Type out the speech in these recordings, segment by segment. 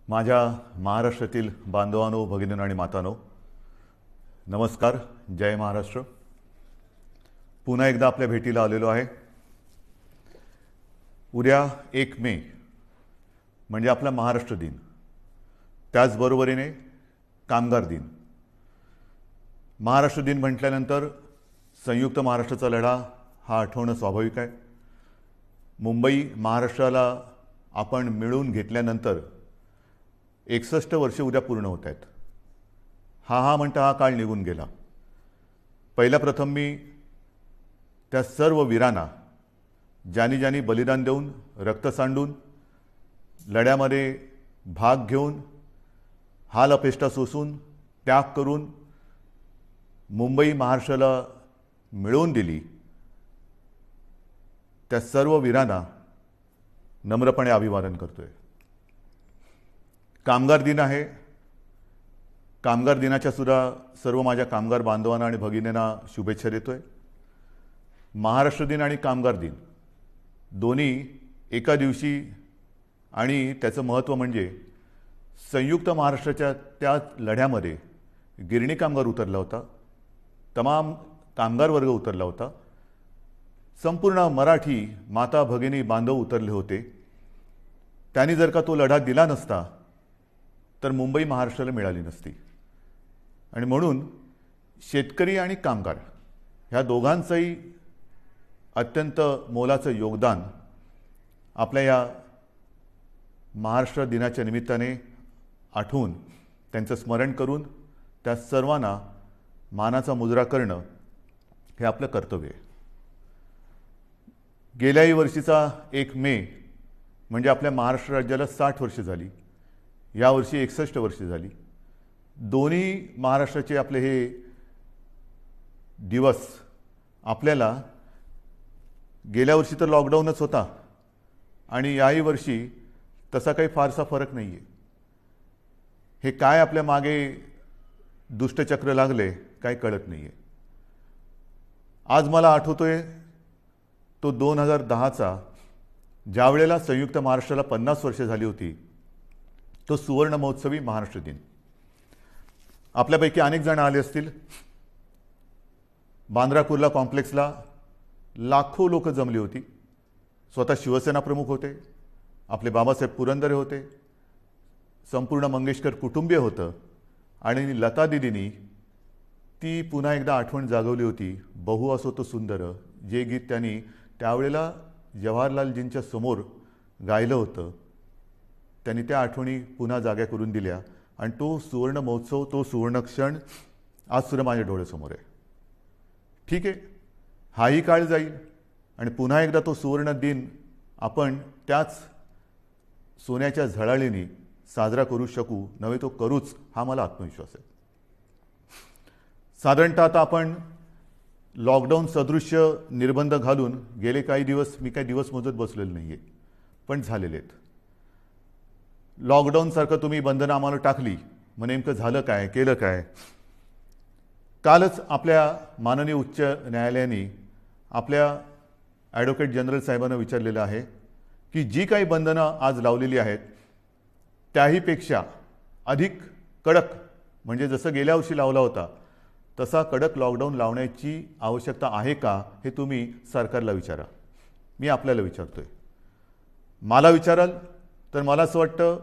माझ्या महाराष्ट्रातील बांधवांनो, भगिनींनो आणि मातांनो, नमस्कार. जय महाराष्ट्र. पुन्हा एकदा आपल्या भेटीला आलेलो आहे. उद्या 1 मे म्हणजे आपला महाराष्ट्र दिन, त्याचबरोबरीने कामगार दिन. महाराष्ट्र दिन म्हटल्यानंतर संयुक्त महाराष्ट्राचा लढा हा आठवणं स्वाभाविक आहे. मुंबई महाराष्ट्राला आपण मिळवून घेतल्यानंतर 61 वर्षे उद्या पूर्ण होत आहेत. हा म्हणता हा काळ निघून गेला. पहिल्या प्रथम मी त्या सर्व वीरांना, ज्यांनी ज्यांनी बलिदान देऊन, रक्त सांडून, लढ्यामध्ये भाग घेऊन, हाल अपेष्टा सोसून, त्याग करून मुंबई महाराष्ट्राला मिळवून दिली, त्या सर्व वीरांना नम्रपणे अभिवादन करतोय. कामगार दिन आहे. कामगार दिनाच्या सुद्धा सर्व माझ्या कामगार बांधवांना आणि भगिनींना शुभेच्छा देतोय. महाराष्ट्र दिन आणि कामगार दिन दोन्ही एका दिवशी, आणि त्याचं महत्त्व म्हणजे संयुक्त महाराष्ट्राच्या त्या लढ्यामध्ये गिरणी कामगार उतरला होता, तमाम कामगार वर्ग उतरला होता, संपूर्ण मराठी माता भगिनी बांधव उतरले होते. त्यांनी जर का तो लढा दिला नसता तर मुंबई महाराष्ट्राला मिळाली नसती. आणि म्हणून शेतकरी आणि कामगार ह्या दोघांचंही अत्यंत मोलाचं योगदान आपल्या या महाराष्ट्र दिनाच्या निमित्ताने आठवून, त्यांचं स्मरण करून त्या सर्वांना मानाचा मुजरा करणं हे आपलं कर्तव्य आहे. गेल्याही वर्षीचा 1 मे म्हणजे आपल्या महाराष्ट्र राज्याला 60 वर्षे झाली. यावर्षी 61 वर्षे झाली. दोन्ही महाराष्ट्राचे आपले हे दिवस आपल्याला, गेल्या वर्षी तर लॉकडाऊनच होता आणि याही वर्षी तसा काही फारसा फरक नाही आहे. हे काय आपल्या मागे दुष्टचक्र लागले काय कळत नाही आहे. आज मला आठवतोय तो 2010चा, ज्यावेळेला संयुक्त महाराष्ट्राला 50 वर्षे झाली होती, तो सुवर्ण महोत्सवी महाराष्ट्र दिन. आपल्यापैकी अनेक जण आले असतील. बांद्रा कुर्ला कॉम्प्लेक्सला लाखो लोक जमली होती. स्वतः शिवसेना प्रमुख होते, आपले बाबासाहेब पुरंदरे होते, संपूर्ण मंगेशकर कुटुंबीय होतं, आणि लता दिदींनी ती पुन्हा एकदा आठवण जागवली होती. बहु असो तो सुंदर, जे गीत त्यांनी त्यावेळेला जवाहरलालजींच्या समोर गायलं होतं, त्यांनी त्या आठवणी पुन्हा जाग्या करून दिल्या. आणि तो सुवर्ण महोत्सव, तो सुवर्ण क्षण आज सुद्धा माझ्या डोळ्यासमोर आहे. ठीक आहे, हाही काळ जाईल आणि पुन्हा एकदा तो सुवर्ण दिन आपण त्याच सोन्याच्या झळाळीने साजरा करू शकू, नव्हे तो करूच, हा मला आत्मविश्वास आहे. साधारणतः आता आपण लॉकडाऊन सदृश्य निर्बंध घालून गेले काही दिवस, मी काही दिवस मोजत बसलेलो नाही आहे, पण झालेले आहेत. लॉकडाऊनसारखं तुम्ही बंधनं आम्हाला टाकली, मग नेमकं झालं काय, केलं काय? कालच आपल्या माननीय उच्च न्यायालयाने आपल्या ॲडव्होकेट जनरल साहेबांना विचारलेलं आहे की जी काही बंधनं आज लावलेली आहेत त्याहीपेक्षा अधिक कडक, म्हणजे जसं गेल्या वर्षी लावला होता तसा कडक लॉकडाऊन लावण्याची आवश्यकता आहे का, हे तुम्ही सरकारला विचारा. मी आपल्याला विचारतोय. मला विचाराल तर मला असं वाटतं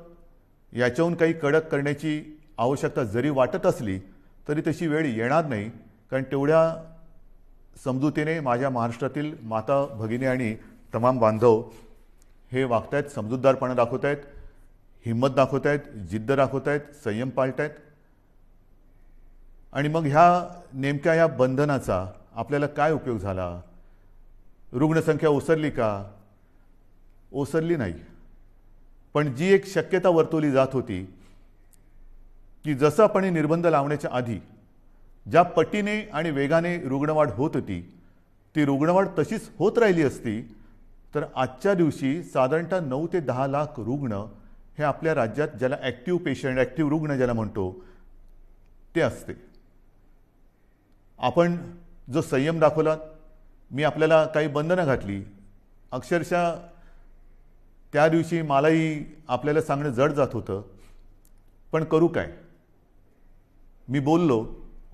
याच्याहून काही कडक करण्याची आवश्यकता जरी वाटत असली तरी तशी वेळ येणार नाही, कारण तेवढ्या समजुतीने माझ्या महाराष्ट्रातील माता भगिनी आणि तमाम बांधव हे वागत आहेत, समजूतदारपणा दाखवत आहेत, हिंमत दाखवत आहेत, जिद्द दाखवत आहेत, संयम पाळत आहेत. आणि मग नेमक्या ह्या बंधनाचा आपल्याला काय उपयोग झाला? रुग्णसंख्या ओसरली का? ओसरली नाही. पण जी एक शक्यता वर्तवली जात होती की जसं आपण निर्बंध लावण्याच्या आधी ज्या पटीने आणि वेगाने रुग्णवाढ होत होती, ती रुग्णवाढ तशीच होत राहिली असती तर आजच्या दिवशी साधारणतः 9 ते 10 लाख रुग्ण हे आपल्या राज्यात, ज्याला ॲक्टिव्ह पेशंट, ॲक्टिव्ह रुग्ण ज्याला म्हणतो, ते असते. आपण जो संयम दाखवला, मी आपल्याला काही बंधनं घातली, अक्षरशः त्या दिवशी मलाही आपल्याला सांगणं जड जात होतं पण करू काय? मी बोललो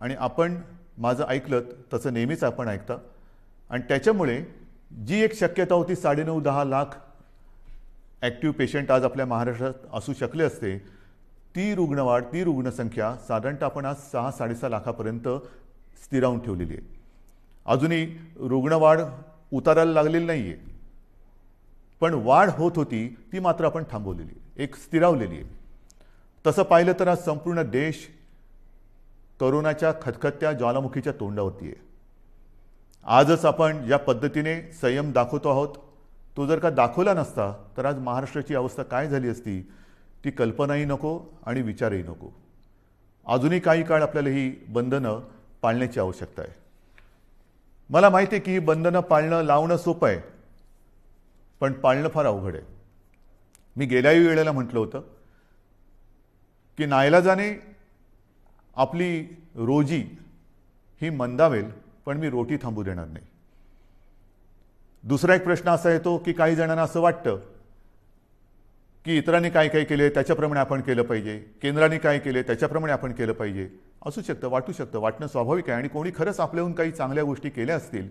आणि आपण माझं ऐकलं तसं नेहमीच आपण ऐकता आणि त्याच्यामुळे जी एक शक्यता होती 9.5-10 लाख ॲक्टिव्ह पेशंट आज आपल्या महाराष्ट्रात असू शकले असते, ती रुग्णवाढ, ती रुग्णसंख्या साधारणतः आपण आज 6-6.5 लाखापर्यंत स्थिरावून ठेवलेली आहे. अजूनही रुग्णवाढ उतारायला लागलेली नाही आहे, पण वाढ होत होती ती मात्र आपण थांबवलेली आहे, एक स्थिरावलेली आहे. तसं पाहिलं तर आज संपूर्ण देश कोरोनाच्या खतखत्या ज्वालामुखीच्या तोंडावरती आहे. आजच आपण ज्या पद्धतीने संयम दाखवतो आहोत, तो जर का दाखवला नसता तर आज महाराष्ट्राची अवस्था काय झाली असती ती कल्पनाही नको आणि विचारही नको. अजूनही काही काळ आपल्याला ही बंधनं पाळण्याची आवश्यकता आहे. मला माहिती आहे की ही बंधनं पाळणं लावणं सोपं आहे, पण पाळणं फार अवघड आहे. मी गेल्याही वेळेला म्हटलं होतं की नाईलाजाने आपली रोजी ही मंदावेल, पण मी रोटी थांबू देणार नाही. दुसरा एक प्रश्न असा येतो की काही जणांना असं वाटतं की इतरांनी काय काय केले त्याच्याप्रमाणे आपण केलं पाहिजे, केंद्राने काय केले त्याच्याप्रमाणे आपण केलं पाहिजे. असू शकतं, वाटू शकतं, वाटणं स्वाभाविक आहे. आणि कोणी खरंच आपल्याहून काही चांगल्या गोष्टी केल्या असतील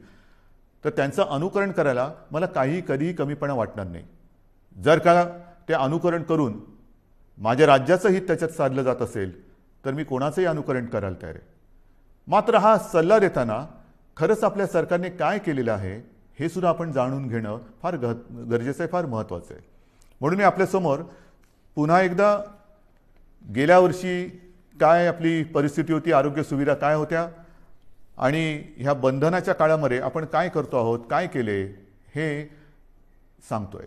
तर त्यांचं अनुकरण करायला मला कधीही कमीपणा वाटणार नाही. जर का ते अनुकरण करून माझ्या राज्याचं हित त्याच्यात साधलं जात असेल तर मी कोणाचंही अनुकरण करायला तयार आहे. मात्र हा सल्ला देताना खरंच आपल्या सरकारने काय केलेलं आहे हे सुद्धा आपण जाणून घेणं फार गरजेचं आहे, फार महत्त्वाचं आहे. म्हणून मी आपल्यासमोर पुन्हा एकदा गेल्या वर्षी काय आपली परिस्थिती होती, आरोग्य सुविधा काय होत्या आणि ह्या बंधनाच्या काळामध्ये आपण काय करतो आहोत, काय केले हे सांगतोय.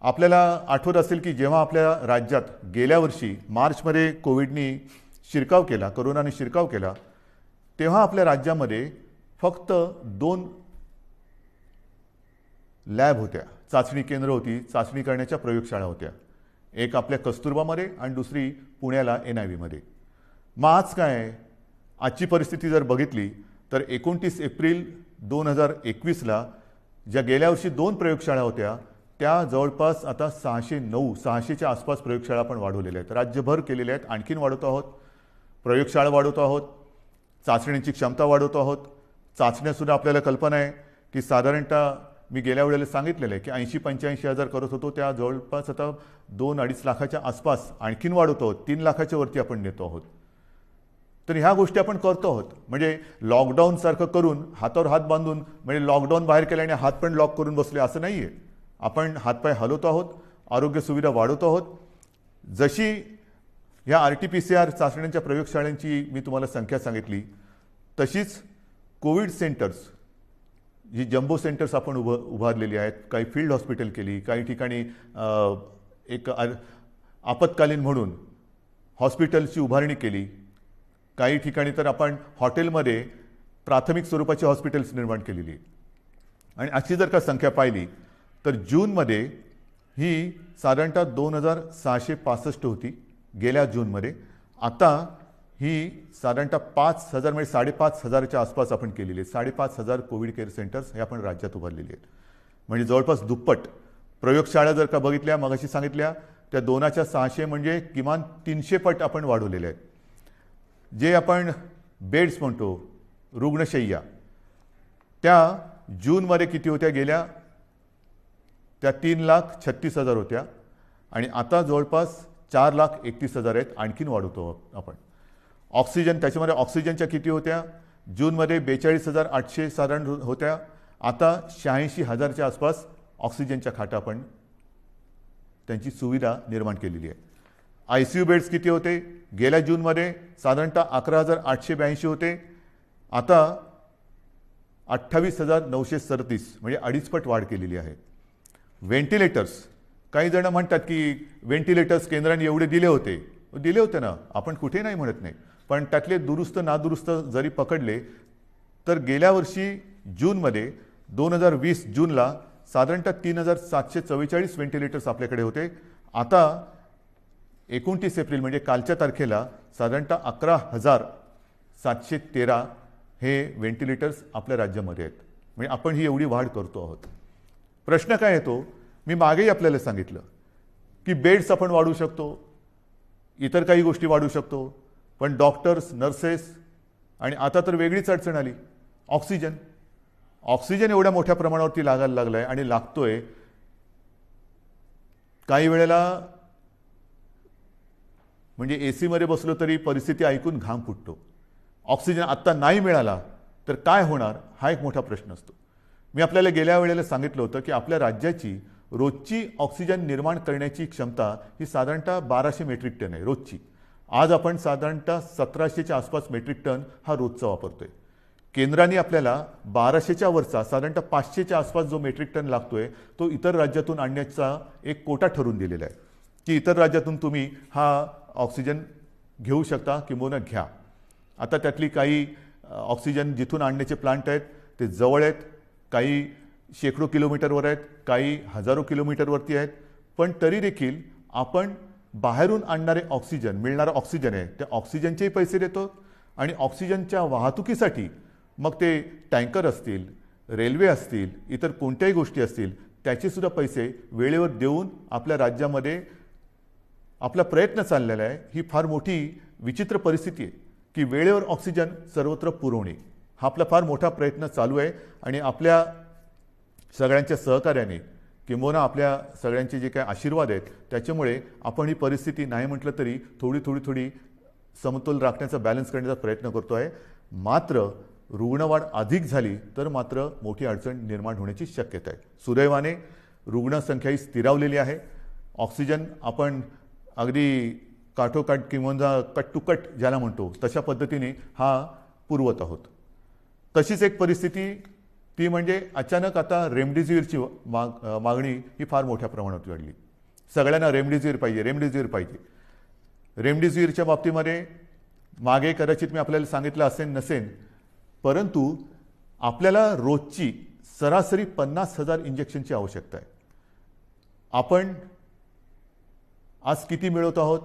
आपल्याला आठवत असेल की जेव्हा आपल्या राज्यात गेल्या वर्षी मार्चमध्ये कोविडनी शिरकाव केला, कोरोनाने शिरकाव केला, तेव्हा आपल्या राज्यामध्ये फक्त 2 लॅब होत्या, चाचणी केंद्र होती, चाचणी करण्याच्या प्रयोगशाळा होत्या. एक आपल्या कस्तुरबामध्ये आणि दुसरी पुण्याला NIV मध्ये. मग आज काय, आजची परिस्थिती जर बघितली तर 29 एप्रिल 2021ला ज्या गेल्या वर्षी 2 प्रयोगशाळा होत्या त्या जवळपास आता 600च्या आसपास प्रयोगशाळा आपण वाढवलेल्या आहेत, राज्यभर केलेल्या आहेत. आणखीन वाढवतो आहोत, प्रयोगशाळा वाढवतो आहोत, चाचण्यांची क्षमता वाढवतो आहोत. चाचण्यासुद्धा आपल्याला कल्पना आहे की साधारणतः मी गेल्या वेळेला सांगितलेलं आहे की 80-85 हजार करत होतो, त्या जवळपास आता 2-2.5 लाखाच्या आसपास आणखीन वाढवतो आहोत, 3 लाखाच्या वरती आपण नेतो आहोत. तर ह्या गोष्टी आपण करतो आहोत. म्हणजे लॉकडाऊनसारखं करून हातावर हात बांधून म्हणजे लॉकडाऊन बाहेर केल्याने हात पण लॉक करून बसले असं नाही आहे. आपण हातपाय हलवतो आहोत, आरोग्य सुविधा वाढवतो आहोत. जशी ह्या RT-PCR चाचण्यांच्या प्रयोगशाळांची मी तुम्हाला संख्या सांगितली, तशीच कोविड सेंटर्स, जी जम्बो सेंटर्स आपण उभारलेली आहेत, काही फील्ड हॉस्पिटल केली, काही ठिकाणी एक आपत्कालीन म्हणून हॉस्पिटलची उभारणी केली, काही ठिकाणी तर आपण हॉटेलमध्ये प्राथमिक स्वरूपाची हॉस्पिटल्स निर्माण केलेली आहे. आणि अशी जर का संख्या पाहिली तर जूनमध्ये ही साधारणतः 2665 होती गेल्या जूनमध्ये. आता ही साधारणतः 5000 म्हणजे 5500च्या आसपास आपण केलेली आहे. 5500 कोविड केअर सेंटर्स हे आपण राज्यात उभारलेली आहेत. म्हणजे जवळपास दुप्पट. प्रयोगशाळा जर का बघितल्या, मगाशी सांगितल्या, त्या 2च्या 600 म्हणजे किमान 300 पट आपण वाढवलेले आहेत. जे आपण बेड्स म्हणतो, रुग्णशय्या, त्या जूनमध्ये किती होत्या गेल्या, त्या 3,36,000 होत्या आणि आता जवळपास 4,31,000 आहेत. आणखीन वाढवतो आपण. ऑक्सिजन, त्याच्यामध्ये ऑक्सिजनच्या किती होत्या, जूनमध्ये 42,800 साधारण होत्या, आता 86,000च्या आसपास ऑक्सिजनच्या खाटा आपण त्यांची सुविधा निर्माण केलेली आहे. ICU बेड्स किती होते, गेल्या जूनमध्ये साधारणतः 11,882 होते, आता 28,937 म्हणजे 2.5 पट वाढ केलेली आहे. व्हेंटिलेटर्स, काही जण म्हणतात की व्हेंटिलेटर्स केंद्राने एवढे दिले होते ना, आपण कुठे नाही म्हणत नाही, पण त्यातले दुरुस्त नादुरुस्त जरी पकडले तर गेल्या वर्षी जूनमध्ये 2020 जूनला साधारणतः 3,744 व्हेंटिलेटर्स आपल्याकडे होते. आता 29 एप्रिल म्हणजे कालच्या तारखेला साधारणतः 11,713 हे व्हेंटिलेटर्स आपल्या राज्यामध्ये आहेत. म्हणजे आपण ही एवढी वाढ करतो आहोत. प्रश्न काय येतो, मी मागेही आपल्याला सांगितलं की बेड्स आपण वाढवू शकतो, इतर काही गोष्टी वाढवू शकतो, पण डॉक्टर्स, नर्सेस आणि आता तर वेगळीच अडचण आली, ऑक्सिजन. ऑक्सिजन एवढ्या मोठ्या प्रमाणावरती लागायला लागलाय आणि लागतोय. काही वेळेला म्हणजे AC मध्ये बसलो तरी परिस्थिती ऐकून घाम फुटतो. ऑक्सिजन आत्ता नाही मिळाला तर काय होणार हा एक मोठा प्रश्न असतो. मी आपल्याला गेल्या वेळेला सांगितलं होतं की आपल्या राज्याची रोजची ऑक्सिजन निर्माण करण्याची क्षमता ही साधारणतः 1200 मेट्रिक टन आहे रोजची. आज आपण साधारणतः 1700च्या आसपास मेट्रिक टन हा रोजचा वापरतोय. केंद्राने आपल्याला 1200च्या वरचा साधारणतः 500च्या आसपास जो मेट्रिक टन लागतोय तो इतर राज्यातून आणण्याचा एक कोटा ठरवून दिलेला आहे की इतर राज्यातून तुम्ही हा ऑक्सिजन घेऊ शकता किंवा घ्या. आता त्यातली काही ऑक्सिजन जिथून आणण्याचे प्लांट आहेत ते जवळ आहेत, काही शेकडो किलोमीटरवर आहेत, काही हजारो किलोमीटरवरती आहेत, पण तरी देखील आपण बाहेरून आणणारे ऑक्सिजन, मिळणारा ऑक्सिजन आहे त्या ऑक्सिजनचेही पैसे देतो आणि ऑक्सिजनच्या वाहतुकीसाठी मग ते टँकर असतील, रेल्वे असतील, इतर कोणत्याही गोष्टी असतील त्याचे सुद्धा पैसे वेळेवर देऊन आपल्या राज्यामध्ये आपला प्रयत्न चाललेला आहे. ही फार मोठी विचित्र परिस्थिती आहे की वेळेवर ऑक्सिजन सर्वत्र पुरवणे हा आपला फार मोठा प्रयत्न चालू आहे आणि आपल्या सगळ्यांच्या सहकार्याने किंबहुना आपल्या सगळ्यांचे जे काही आशीर्वाद आहेत त्याच्यामुळे आपण ही परिस्थिती नाही म्हटलं तरी थोडी समतोल राखण्याचा, बॅलन्स करण्याचा प्रयत्न करतो आहे. मात्र रुग्णवाढ अधिक झाली तर मात्र मोठी अडचण निर्माण होण्याची शक्यता आहे. सुदैवाने रुग्णसंख्या ही स्थिरावलेली आहे. ऑक्सिजन आपण अगदी काठोकाठ किंवा कट टू कट ज्याला म्हणतो तशा पद्धतीने हा पुरवत आहोत. तशीच एक परिस्थिती ती म्हणजे अचानक आता रेमडेसिवीरची मागणी ही फार मोठ्या प्रमाणात वाढली. सगळ्यांना रेमडेसिवीर पाहिजे. रेमडेसिवीरच्या बाबतीमध्ये मागे कदाचित मी आपल्याला सांगितलं असेल नसेल, परंतु आपल्याला रोजची सरासरी 50,000 इंजेक्शनची आवश्यकता आहे. आपण आज किती मिळवत आहोत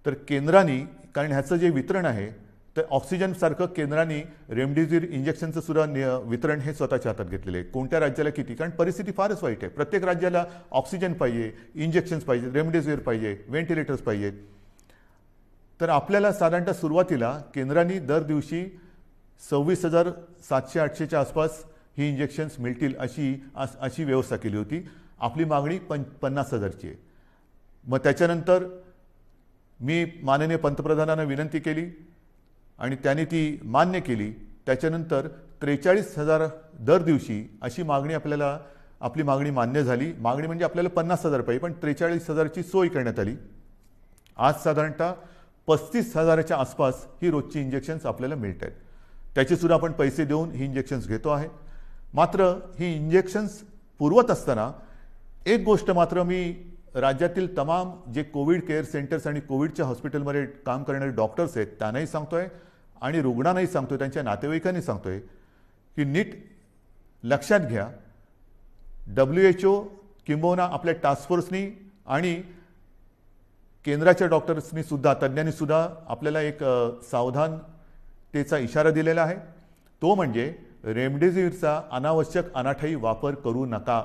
तर केंद्राने, कारण ह्याचं जे वितरण आहे तर ऑक्सिजनसारखं केंद्राने रेमडेसिवीर इंजेक्शनचं सुद्धा वितरण हे स्वतःच्या हातात घेतलेलं आहे. कोणत्या राज्याला किती, कारण परिस्थिती फारच वाईट आहे. प्रत्येक राज्याला ऑक्सिजन पाहिजे, इंजेक्शन्स पाहिजे, रेमडेसिवीर पाहिजे, व्हेंटिलेटर्स पाहिजेत. तर आपल्याला साधारणतः सुरुवातीला केंद्राने दर दिवशी 26,700-800च्या आसपास ही इंजेक्शन्स मिळतील अशी व्यवस्था केली होती. आपली मागणी 50,000ची आहे. मग त्याच्यानंतर मी माननीय पंतप्रधानांना विनंती केली आणि त्यांनी ती मान्य केली. त्याच्यानंतर 43,000 दर दिवशी अशी मागणी आपली मागणी मान्य झाली. मागणी म्हणजे आपल्याला 50,000 पाहिजे, पण 43,000ची सोय करण्यात आली. आज साधारणतः 35,000च्या आसपास ही रोजची इंजेक्शन्स आपल्याला मिळत आहेत. त्याचे सुद्धा आपण पैसे देऊन ही इंजेक्शन्स घेतो आहे. मात्र ही इंजेक्शन्स पुरवत असताना एक गोष्ट मात्र मी राज्यातील तमाम जे कोविड केअर सेंटर्स आणि कोविडच्या हॉस्पिटलमध्ये काम करणारे डॉक्टर्स आहेत त्यांनाही सांगतोय आणि रुग्णांनाही सांगतोय, त्यांच्या नातेवाईकांनी सांगतोय की नीट लक्षात घ्या, WHO किंबहुना आपल्या टास्क फोर्सनी आणि केंद्राच्या डॉक्टर्सनी सुद्धा, तज्ज्ञांनी सुद्धा आपल्याला एक सावधानतेचा इशारा दिलेला आहे. तो म्हणजे रेमडेसिवीरचा अनावश्यक अनाठायी वापर करू नका.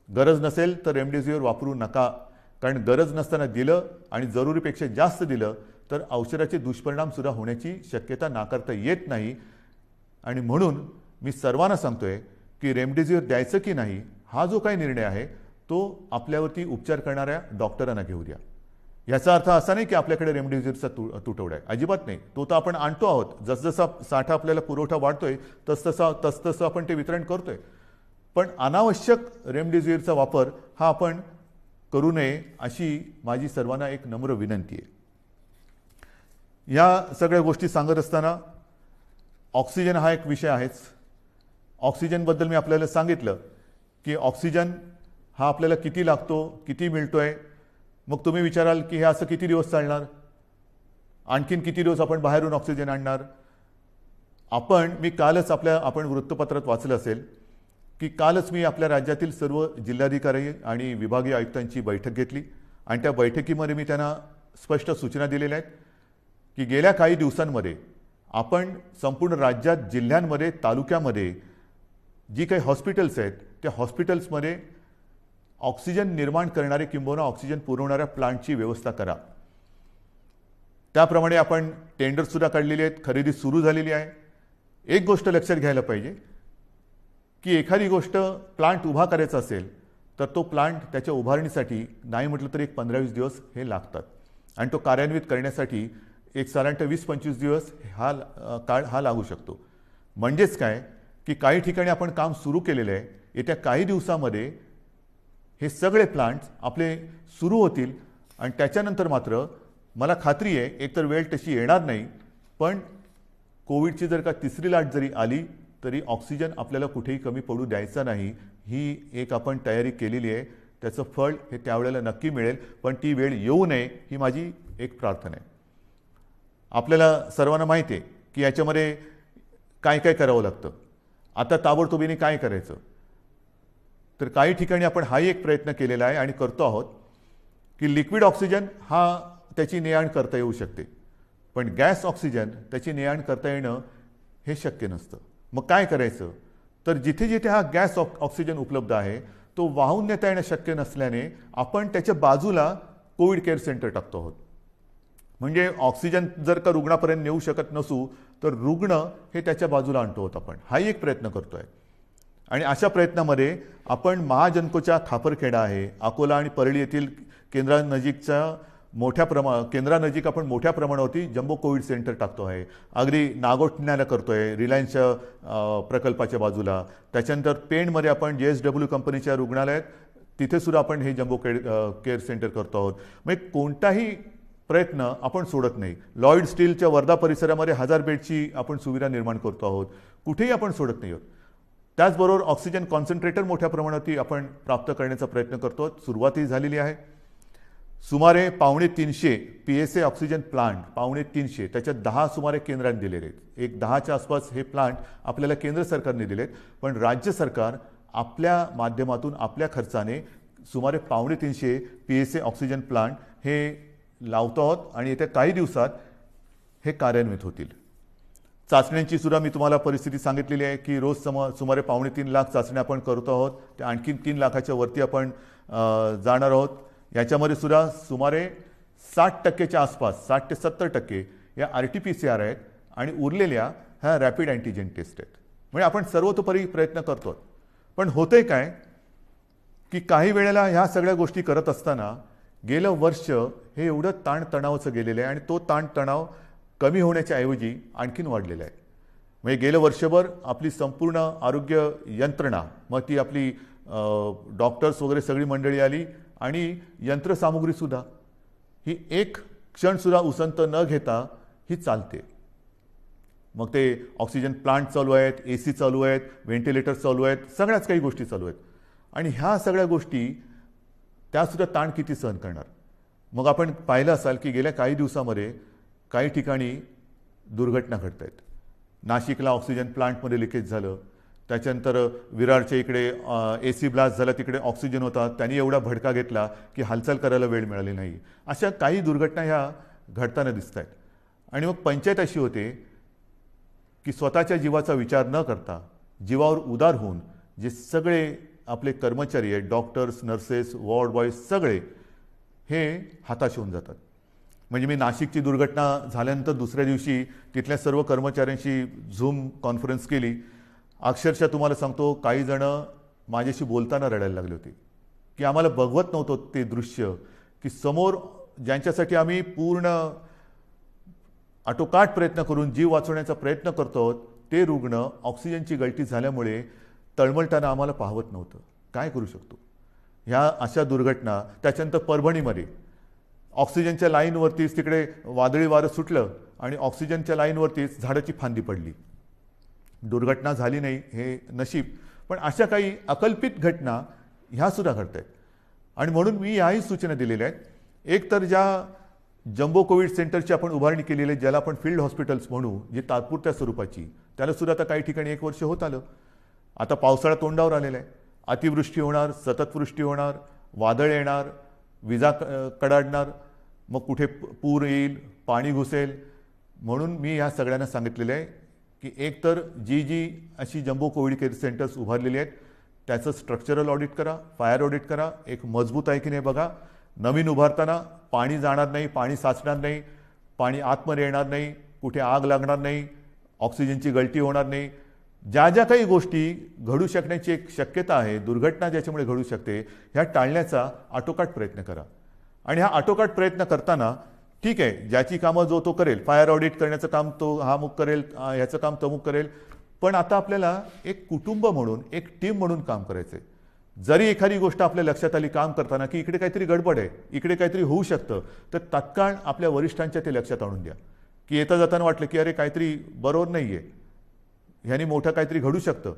गरज नसेल तर रेमडेसिवीर वापरू नका, कारण गरज नसताना दिलं आणि जरुरीपेक्षा जास्त दिलं तर औषधाचे दुष्परिणाम सुद्धा होण्याची शक्यता नाकारता येत नाही. आणि म्हणून मी सर्वांना सांगतोय की रेमडेसिवीर द्यायचं की नाही हा जो काही निर्णय आहे तो आपल्यावरती उपचार करणाऱ्या डॉक्टरांना घेऊ द्या. याचा अर्थ असा नाही की आपल्याकडे रेमडेसिवीरचा तुटवडा आहे, अजिबात नाही. तो तर आपण आणतो आहोत. जसजसा साठा आपल्याला पुरवठा वाढतोय तसतसं आपण ते वितरण करतोय. पण अनावश्यक रेमडेसिवीरचा वापर हा आपण करू नये अशी माझी सर्वांना एक नम्र विनंती आहे. या सगळ्या गोष्टी सांगत असताना ऑक्सिजन हा एक विषय आहेच. ऑक्सिजनबद्दल मी आपल्याला सांगितलं की ऑक्सिजन हा आपल्याला किती लागतो, किती मिळतोय. मग तुम्ही विचाराल की हे असं किती दिवस चालणार, आणखीन किती दिवस आपण बाहेरून ऑक्सिजन आणणार. मी कालच आपण वृत्तपत्रात वाचलं असेल की कालच मी आपल्या राज्यातील सर्व जिल्हाधिकारी आणि विभागीय आयुक्तांची बैठक घेतली आणि त्या बैठकीमध्ये मी त्यांना स्पष्ट सूचना दिलेल्या आहेत की गेल्या काही दिवसांमध्ये आपण संपूर्ण राज्यात, जिल्ह्यांमध्ये, तालुक्यामध्ये जी काही हॉस्पिटल्स आहेत त्या हॉस्पिटल्समध्ये ऑक्सिजन निर्माण करणारे किंबहुना ऑक्सिजन पुरवणाऱ्या प्लांटची व्यवस्था करा. त्याप्रमाणे आपण टेंडरसुद्धा काढलेली आहेत, खरेदी सुरू झालेली आहे. एक गोष्ट लक्षात घ्यायला पाहिजे की एखादी गोष्ट प्लांट उभा करायचा असेल तर तो प्लांट त्याच्या उभारणीसाठी नाही म्हटलं तरी 15-20 दिवस हे लागतात आणि तो कार्यान्वित करण्यासाठी एक साधारणतः 20-25 दिवस काळ हा लागू शकतो. म्हणजेच काय की काही ठिकाणी आपण काम सुरू केलेलं आहे, येत्या काही दिवसामध्ये हे सगळे प्लांट्स आपले सुरू होतील आणि त्याच्यानंतर मात्र मला खात्री आहे एकतर वेळ तशी येणार नाही, पण कोविडची जर का तिसरी लाट जरी आली तरी ऑक्सिजन आपल्याला कुठेही कमी पडू द्यायचा नाही. ही एक आपण तयारी केलेली आहे. त्याचं फळ हे त्यावेळेला नक्की मिळेल, पण ती वेळ येऊ नये ही माझी एक प्रार्थना आहे. आपल्याला सर्वांना माहिती आहे की याच्यामध्ये काय काय करावं लागतं. आता ताबडतोबीने काय करायचं, तर काही ठिकाणी आपण हाही एक प्रयत्न केलेला आहे आणि करतो आहोत की लिक्विड ऑक्सिजन हा त्याची ने-आण करता येऊ शकते, पण गॅस ऑक्सिजन त्याची ने-आण करता येणं हे शक्य नसतं. मग काय करायचं, तर जिथे जिथे हा गॅस ऑक्सिजन उपलब्ध आहे तो वाहून नेता येणं शक्य नसल्याने आपण त्याच्या बाजूला कोविड केअर सेंटर टाकतो आहोत. म्हणजे ऑक्सिजन जर का रुग्णापर्यंत नेऊ शकत नसू तर रुग्ण हे त्याच्या बाजूला आणतो आहोत आपण. हाही एक प्रयत्न करतोय आणि अशा प्रयत्नामध्ये आपण महाजनकोच्या खापरखेडा आहे, अकोला आणि परळी येथील केंद्रानजीक आपण मोठ्या प्रमाणावरती जम्बो कोविड सेंटर टाकतो आहे. अगदी नागोठण्याला करतोय रिलायन्सच्या प्रकल्पाच्या बाजूला. त्याच्यानंतर पेणमध्ये आपण JSW कंपनीच्या रुग्णालयात तिथे सुद्धा आपण हे जम्बो केअर सेंटर करतो आहोत. म्हणजे कोणताही प्रयत्न आपण सोडत नाही. लॉयड स्टीलच्या वर्धा परिसरामध्ये 1000 बेडची आपण सुविधा निर्माण करतो आहोत. कुठेही आपण सोडत नाही आहोत. त्याचबरोबर ऑक्सिजन कॉन्सन्ट्रेटर मोठ्या प्रमाणात आपण प्राप्त करण्याचा प्रयत्न करतो. सुरुवातही झालेली आहे. सुमारे 250 PSA ऑक्सिजन प्लांट 350 त्याच्यात 10 सुमारे केंद्राने दिलेले आहेत. एक 10च्या आसपास हे प्लांट आपल्याला केंद्र सरकारने दिलेत, पण राज्य सरकार आपल्या माध्यमातून आपल्या खर्चाने सुमारे 250 PSA ऑक्सिजन प्लांट हे लावतो आहोत आणि येत्या काही दिवसात हे कार्यान्वित होतील. चाचण्यांची सुद्धा मी तुम्हाला परिस्थिती सांगितलेली आहे की रोज सुमारे 2.5 लाख चाचण्या आपण करतो आहोत. त्या आणखीन 3 लाखाच्या वरती आपण जाणार आहोत. याच्यामध्ये सुद्धा सुमारे 60%च्या आसपास 60 ते 70% या RT-PCR आहेत आणि उरलेल्या ह्या रॅपिड अँटीजेन टेस्ट आहेत. म्हणजे आपण सर्वतोपरी प्रयत्न करतो. पण होतंय काय की काही वेळेला ह्या सगळ्या गोष्टी करत असताना गेलं वर्ष हे एवढं ताणतणावाचं गेलेलं आहे आणि तो ताणतणाव कमी होण्याच्या ऐवजी आणखीन वाढलेला आहे. म्हणजे गेलं वर्षभर आपली संपूर्ण आरोग्य यंत्रणा, मग ती आपली डॉक्टर्स वगैरे सगळी मंडळी आली आणि यंत्रसामुग्रीसुद्धा ही एक क्षणसुद्धा उसंत न घेता ही चालते. मग ते ऑक्सिजन प्लांट चालू आहेत, AC चालू आहेत, व्हेंटिलेटर चालू आहेत, सगळ्याच काही गोष्टी चालू आहेत आणि ह्या सगळ्या गोष्टी त्यासुद्धा ताण किती सहन करणार. मग आपण पाहिलं असाल की गेल्या काही दिवसामध्ये काही ठिकाणी दुर्घटना घडत आहेत. नाशिकला ऑक्सिजन प्लांटमध्ये लिकेज झालं. त्याच्यानंतर विरारच्या इकडे AC ब्लास्ट झाला, तिकडे ऑक्सिजन होता, त्यांनी एवढा भडका घेतला की हालचाल करायला वेळ मिळाली नाही. अशा काही दुर्घटना ह्या घडताना दिसत आहेत. आणि मग पंचायत अशी होते की स्वतःच्या जीवाचा विचार न करता जीवावर उदार होऊन जे सगळे आपले कर्मचारी आहेत, डॉक्टर्स, नर्सेस, वॉर्ड बॉयज सगळे हे हताश होऊन जातात. म्हणजे मी नाशिकची दुर्घटना झाल्यानंतर दुसऱ्या दिवशी तिथल्या सर्व कर्मचाऱ्यांशी झूम कॉन्फरन्स केली. अक्षरशः तुम्हाला सांगतो काही जण माझ्याशी बोलताना रडायला लागले होते की आम्हाला बघवत नव्हतं ते दृश्य की समोर ज्यांच्यासाठी आम्ही पूर्ण आटोकाट प्रयत्न करून जीव वाचवण्याचा प्रयत्न करतो ते रुग्ण ऑक्सिजनची गळती झाल्यामुळे तळमळताना आम्हाला पाहवत नव्हतं. काय करू शकतो. ह्या अशा दुर्घटना. त्याच्यानंतर परभणीमध्ये ऑक्सिजनच्या लाईनवरतीच तिकडे वादळी वारं सुटलं आणि ऑक्सिजनच्या लाईनवरतीच झाडाची फांदी पडली. दुर्घटना झाली नाही हे नशीब, पण अशा काही अकल्पित घटना ह्या सुद्धा घडत आहेत. आणि म्हणून मी याही सूचना दिलेल्या आहेत. एक तर ज्या जम्बो कोविड सेंटरची आपण उभारणी केलेली आहे, ज्याला आपण फील्ड हॉस्पिटल्स म्हणू, जी तात्पुरत्या स्वरूपाची, त्याला सुद्धा आता काही ठिकाणी 1 वर्ष होत आलं. आता पावसाळा तोंडावर आलेला आहे. अतिवृष्टी होणार, सततवृष्टी होणार, वादळ येणार, विजा कडाडणार, मग कुठे पूर येईल, पाणी घुसेल. म्हणून मी ह्या सगळ्यांना सांगितलेलं आहे की एक तर जी अशी जम्बो कोविड केअर सेंटर्स उभारलेली आहेत त्याचं स्ट्रक्चरल ऑडिट करा, फायर ऑडिट करा, एक मजबूत आहे की नाही बघा. नवीन उभारताना पाणी जाणार नाही, पाणी साचणार नाही, पाणी आतमध्ये येणार नाही, कुठे आग लागणार नाही, ऑक्सिजनची गळती होणार नाही. ज्या ज्या काही गोष्टी घडू शकण्याची एक शक्यता आहे, दुर्घटना ज्याच्यामुळे घडू शकते, ह्या टाळण्याचा आटोकाट प्रयत्न करा. आणि हा आटोकाट प्रयत्न करताना ठीक आहे, ज्याची कामं जो तो करेल, फायर ऑडिट करण्याचं काम तो हा मुक करेल, ह्याचं काम तमुक करेल, पण आता आपल्याला एक कुटुंब म्हणून, एक टीम म्हणून काम करायचं आहे. जरी एखादी गोष्ट आपल्या लक्षात आली काम करताना की इकडे काहीतरी गडबड आहे, इकडे काहीतरी होऊ शकतं, तर तात्काळ आपल्या वरिष्ठांच्या ते लक्षात आणून द्या. की येता जाताना वाटलं की अरे काहीतरी बरोबर नाही आहे, ह्यानी मोठं काहीतरी घडू शकतं.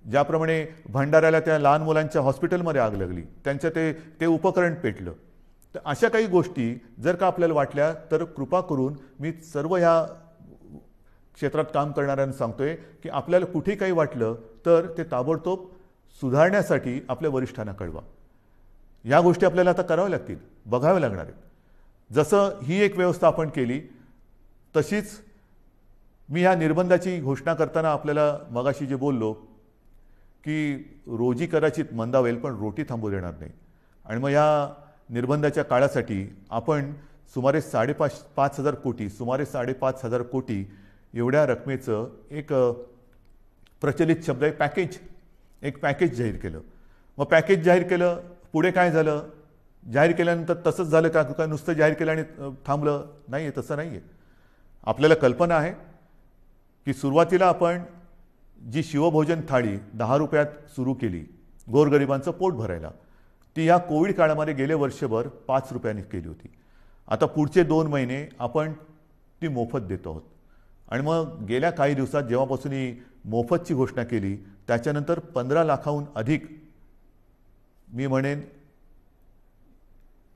ज्याप्रमाणे भंडाऱ्याला त्या लहान मुलांच्या हॉस्पिटलमध्ये आग लागली, त्यांचं ते उपकरण पेटलं. तर अशा काही गोष्टी जर का आपल्याला वाटल्या तर कृपा करून मी सर्व ह्या क्षेत्रात काम करणाऱ्यांना सांगतोय की आपल्याला कुठे काही वाटलं तर ते ताबडतोब सुधारण्यासाठी आपल्या वरिष्ठांना कळवा. या गोष्टी आपल्याला आता कराव्या लागतील, बघाव्या लागणार आहेत. जसं ही एक व्यवस्था आपण केली, तशीच मी ह्या निर्बंधाची घोषणा करताना आपल्याला मगाशी जे बोललो की रोजी कदाचित मंदावेल पण रोटी थांबू देणार नाही. आणि मग या निर्बंधाच्या काळासाठी आपण सुमारे 5,500 कोटी, सुमारे 5,500 कोटी एवढ्या रकमेचं एक प्रचलित शब्द आहे पॅकेज, एक पॅकेज जाहीर केलं. मग पॅकेज जाहीर केलं, पुढे काय झालं? जाहीर केल्यानंतर तसंच झालं का नुसतं जाहीर केलं आणि थांबलं? नाही आहे, तसं नाही आहे. आपल्याला कल्पना आहे की सुरुवातीला आपण जी शिवभोजन थाळी 10 रुपयात सुरू केली गोरगरिबांचं पोट भरायला, ती या कोविड काळामध्ये गेले वर्षभर 5 रुपयांनी केली होती. आता पुढचे 2 महिने आपण ती मोफत देतो आहोत. आणि मग गेल्या काही दिवसात जेव्हापासून ही मोफतची घोषणा केली त्याच्यानंतर 15 लाखाहून अधिक मी म्हणेन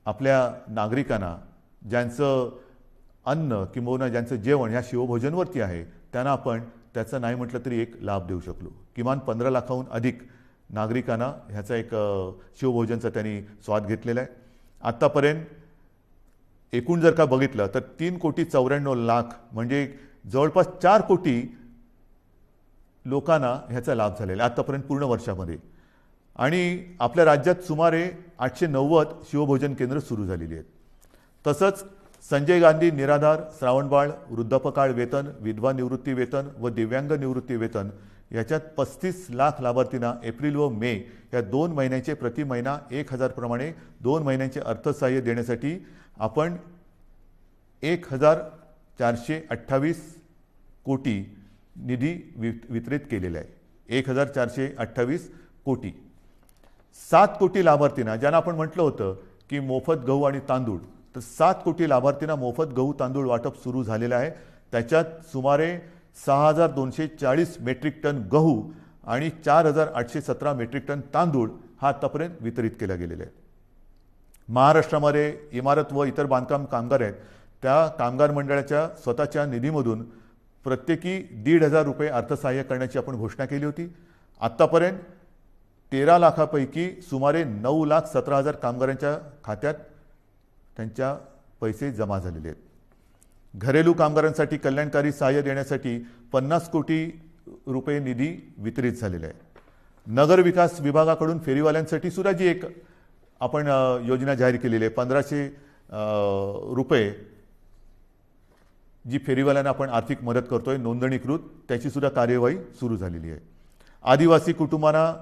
आपल्या नागरिकांना ज्यांचं अन्न किंवा ज्यांचं जेवण ह्या शिवभोजनवरती आहे त्यांना आपण त्याचं नाही म्हटलं तरी एक लाभ देऊ शकलो. किमान 15 लाखाहून अधिक नागरिकांना ह्याचा एक शिवभोजनचा त्यांनी स्वाद घेतलेला आहे. आत्तापर्यंत एकूण जर का बघितलं तर 3,94,00,000 म्हणजे जवळपास 4 कोटी लोकांना ह्याचा लाभ झालेला आहे आत्तापर्यंत पूर्ण वर्षामध्ये. आणि आपल्या राज्यात सुमारे 890 शिवभोजन केंद्र सुरू झालेली आहेत. तसंच संजय गांधी निराधार, श्रावणबाळ, वृद्धापकाळ वेतन, विधवा निवृत्ती वेतन व दिव्यांग निवृत्ती वेतन याच्यात 35 लाख लाभार्थींना एप्रिल व मे या 2 महिन्यांचे प्रति महिना 1,000 प्रमाणे 2 महिन्यांचे अर्थसहाय्य देण्यासाठी आपण 1,428 कोटी निधी वितरित केलेला आहे. 1,428 कोटी. 7 कोटी लाभार्थींना, ज्यांना आपण म्हटलं होतं की मोफत गहू आणि तांदूळ, तर 7 कोटी लाभार्थींना मोफत गहू तांदूळ वाटप सुरू झालेलं आहे. त्याच्यात सुमारे 6,240 मेट्रिक टन गहू आणि 4,817 मेट्रिक टन तांदूळ हा आतापर्यंत वितरित केला गेलेला आहे. महाराष्ट्रामध्ये इमारत व इतर बांधकाम कामगार आहेत, त्या कामगार मंडळाच्या स्वतःच्या निधीमधून प्रत्येकी 1,500 रुपये अर्थसहाय्य करण्याची आपण घोषणा केली होती. आत्तापर्यंत 13 लाखापैकी सुमारे 9,17,000 कामगारांच्या खात्यात त्यांच्या पैसे जमा झालेले आहेत. घरेलू कामगारांसाठी कल्याणकारी सहाय्य देण्यासाठी 50 कोटी रुपये निधी वितरित झालेला आहे. नगर विकास विभागाकडून फेरीवाल्यांसाठी सुद्धा जी एक आपण योजना जाहीर केलेली आहे, 1,500 रुपये जी फेरीवाल्यांना आपण आर्थिक मदत करतोय नोंदणीकृत, त्याची सुद्धा कार्यवाही सुरू झालेली आहे. आदिवासी कुटुंबांना